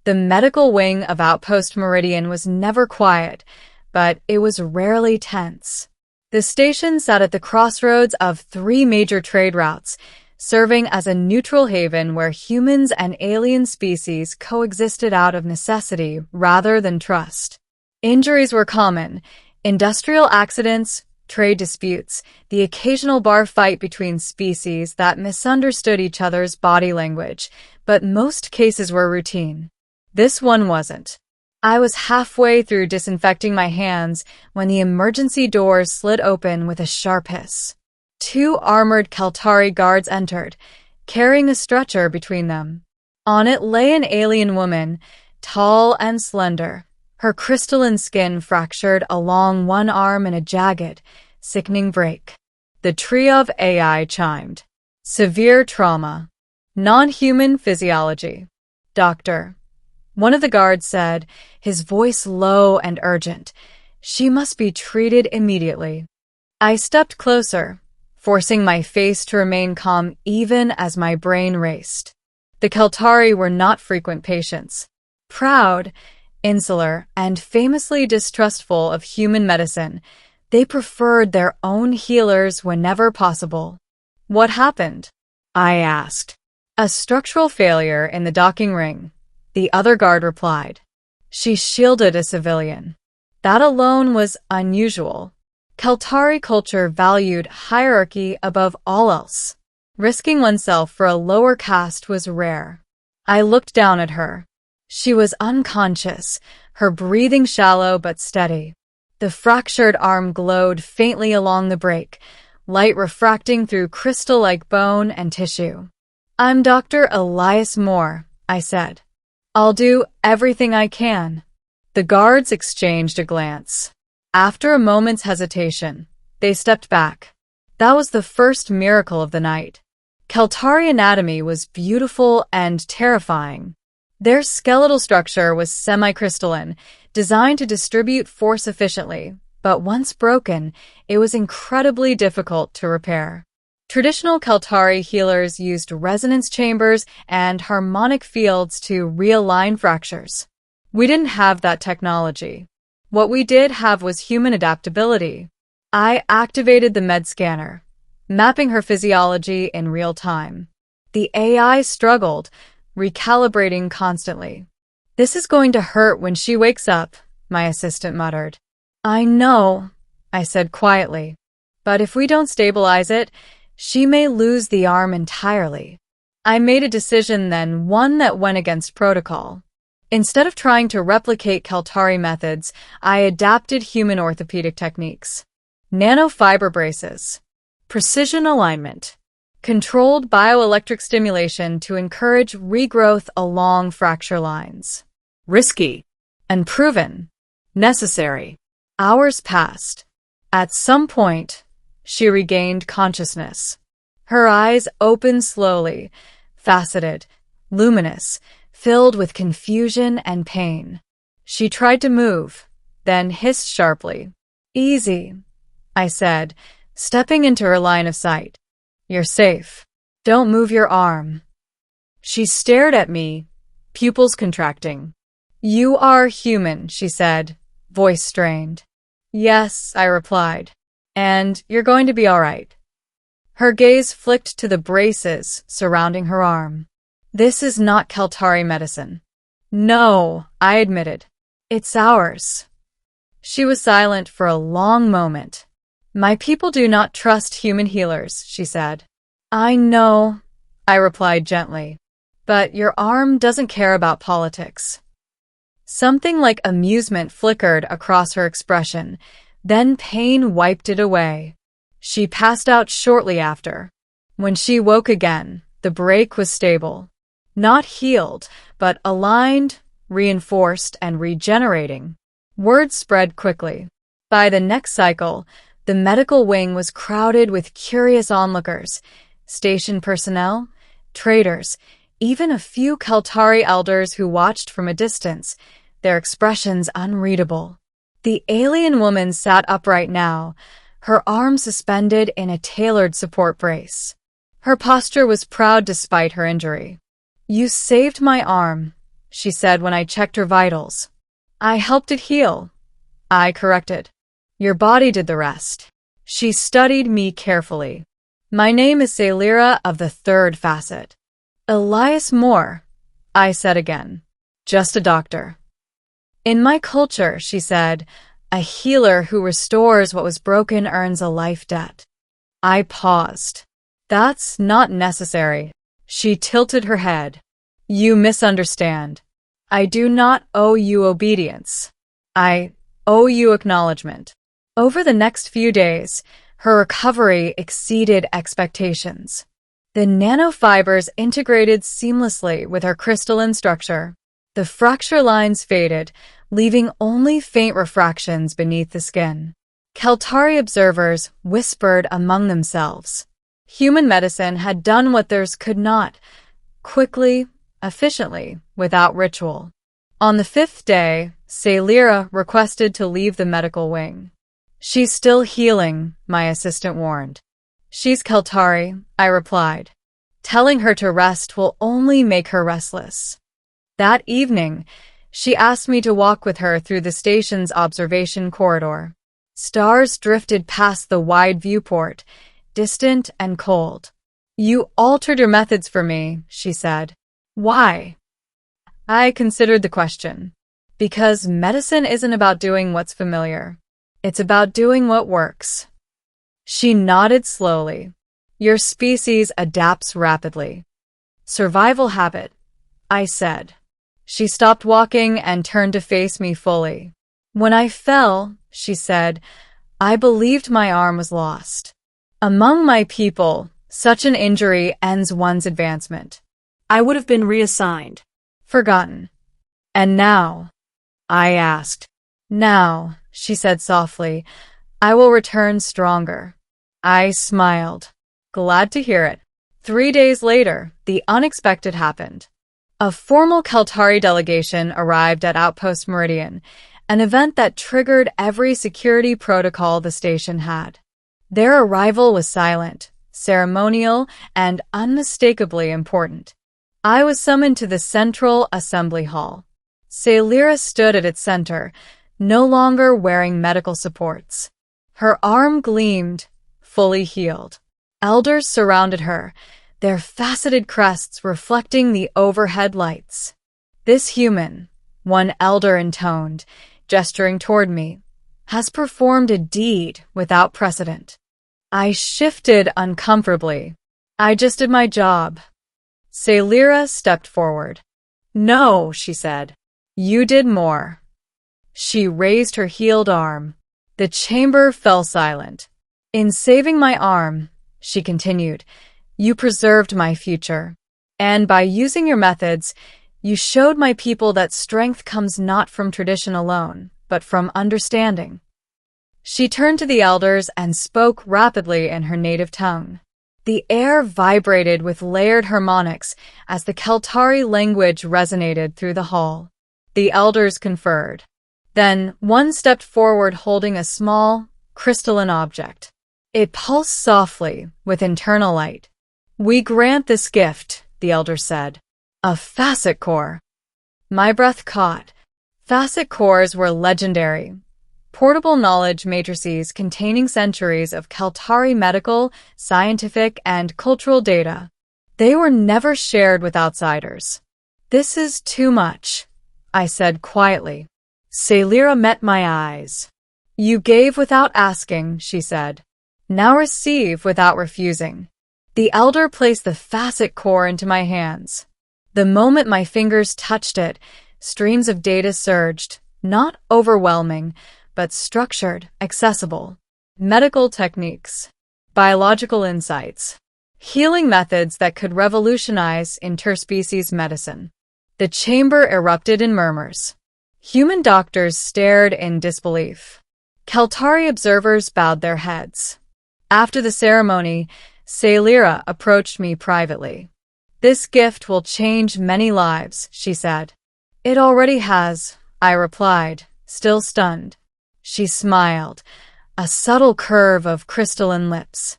The medical wing of Outpost Meridian was never quiet, but it was rarely tense. The station sat at the crossroads of 3 major trade routes, serving as a neutral haven where humans and alien species coexisted out of necessity rather than trust. Injuries were common: industrial accidents, trade disputes, the occasional bar fight between species that misunderstood each other's body language, but most cases were routine. This one wasn't. I was halfway through disinfecting my hands when the emergency doors slid open with a sharp hiss. 2 armored Keltari guards entered, carrying a stretcher between them. On it lay an alien woman, tall and slender, her crystalline skin fractured along one arm in a jagged, sickening break. The tree of AI chimed. Severe trauma. Non-human physiology. Doctor. One of the guards said, his voice low and urgent. She must be treated immediately. I stepped closer, forcing my face to remain calm even as my brain raced. The Keltari were not frequent patients. Proud, insular, and famously distrustful of human medicine, they preferred their own healers whenever possible. What happened? I asked. A structural failure in the docking ring, the other guard replied. She shielded a civilian. That alone was unusual. Keltari culture valued hierarchy above all else. Risking oneself for a lower caste was rare. I looked down at her. She was unconscious, her breathing shallow but steady. The fractured arm glowed faintly along the break, light refracting through crystal-like bone and tissue. I'm Dr. Elias Moore, I said. I'll do everything I can. The guards exchanged a glance. After a moment's hesitation, they stepped back. That was the first miracle of the night. Keltari anatomy was beautiful and terrifying. Their skeletal structure was semi-crystalline, designed to distribute force efficiently, but once broken, it was incredibly difficult to repair. Traditional Keltari healers used resonance chambers and harmonic fields to realign fractures. We didn't have that technology. What we did have was human adaptability. I activated the med scanner, mapping her physiology in real time. The AI struggled, recalibrating constantly. This is going to hurt when she wakes up, my assistant muttered. I know, I said quietly, but if we don't stabilize it, she may lose the arm entirely. I made a decision then, one that went against protocol. Instead of trying to replicate Keltari methods, I adapted human orthopedic techniques. Nanofiber braces, precision alignment, controlled bioelectric stimulation to encourage regrowth along fracture lines. Risky, unproven, necessary. Hours passed. At some point, she regained consciousness. Her eyes opened slowly, faceted, luminous, filled with confusion and pain. She tried to move, then hissed sharply. Easy, I said, stepping into her line of sight. You're safe. Don't move your arm. She stared at me, pupils contracting. You are human, she said, voice strained. Yes, I replied. And you're going to be all right. Her gaze flicked to the braces surrounding her arm. This is not Keltari medicine. No, I admitted. It's ours. She was silent for a long moment. My people do not trust human healers, she said. I know, I replied gently. But your arm doesn't care about politics. Something like amusement flickered across her expression, then pain wiped it away. She passed out shortly after. When she woke again, the break was stable. Not healed, but aligned, reinforced, and regenerating. Word spread quickly. By the next cycle, the medical wing was crowded with curious onlookers, station personnel, traders, even a few Keltari elders who watched from a distance, their expressions unreadable. The alien woman sat upright now, her arm suspended in a tailored support brace. Her posture was proud despite her injury. You saved my arm, she said when I checked her vitals. I helped it heal, I corrected. Your body did the rest. She studied me carefully. My name is Celira of the third facet. Elias Moore, I said again. Just a doctor. In my culture, she said, a healer who restores what was broken earns a life debt. I paused. That's not necessary. She tilted her head. You misunderstand. I do not owe you obedience. I owe you acknowledgement. Over the next few days, her recovery exceeded expectations. The nanofibers integrated seamlessly with her crystalline structure. The fracture lines faded, leaving only faint refractions beneath the skin. Keltari observers whispered among themselves. Human medicine had done what theirs could not, quickly, efficiently, without ritual. On the 5th day, Celira requested to leave the medical wing. She's still healing, my assistant warned. She's Keltari, I replied. Telling her to rest will only make her restless. That evening, she asked me to walk with her through the station's observation corridor. Stars drifted past the wide viewport, distant and cold. You altered your methods for me, she said. Why? I considered the question. Because medicine isn't about doing what's familiar. It's about doing what works. She nodded slowly. Your species adapts rapidly. Survival habit, I said. She stopped walking and turned to face me fully. When I fell, she said, I believed my arm was lost. Among my people, such an injury ends one's advancement. I would have been reassigned. Forgotten. And now? I asked. Now, she said softly, I will return stronger. I smiled. Glad to hear it. 3 days later, the unexpected happened. A formal Keltari delegation arrived at Outpost Meridian, an event that triggered every security protocol the station had. Their arrival was silent, ceremonial, and unmistakably important. I was summoned to the central assembly hall. Celira stood at its center, no longer wearing medical supports. Her arm gleamed, fully healed. Elders surrounded her, their faceted crests reflecting the overhead lights. This human, one elder intoned, gesturing toward me, has performed a deed without precedent. I shifted uncomfortably. I just did my job. Celira stepped forward. No, she said. You did more. She raised her healed arm. The chamber fell silent. In saving my arm, she continued, you preserved my future. And by using your methods, you showed my people that strength comes not from tradition alone, but from understanding. She turned to the elders and spoke rapidly in her native tongue. The air vibrated with layered harmonics as the Keltari language resonated through the hall. The elders conferred. Then one stepped forward holding a small, crystalline object. It pulsed softly, with internal light. We grant this gift, the elder said. A facet core. My breath caught. Facet cores were legendary. Portable knowledge matrices containing centuries of Keltari medical, scientific, and cultural data. They were never shared with outsiders. This is too much, I said quietly. Celira met my eyes. You gave without asking, she said. Now receive without refusing. The elder placed the facet core into my hands. The moment my fingers touched it, streams of data surged, not overwhelming, but structured, accessible. Medical techniques, biological insights, healing methods that could revolutionize interspecies medicine. The chamber erupted in murmurs. Human doctors stared in disbelief. Keltari observers bowed their heads. After the ceremony, Celira approached me privately. This gift will change many lives, she said. It already has, I replied, still stunned. She smiled, a subtle curve of crystalline lips.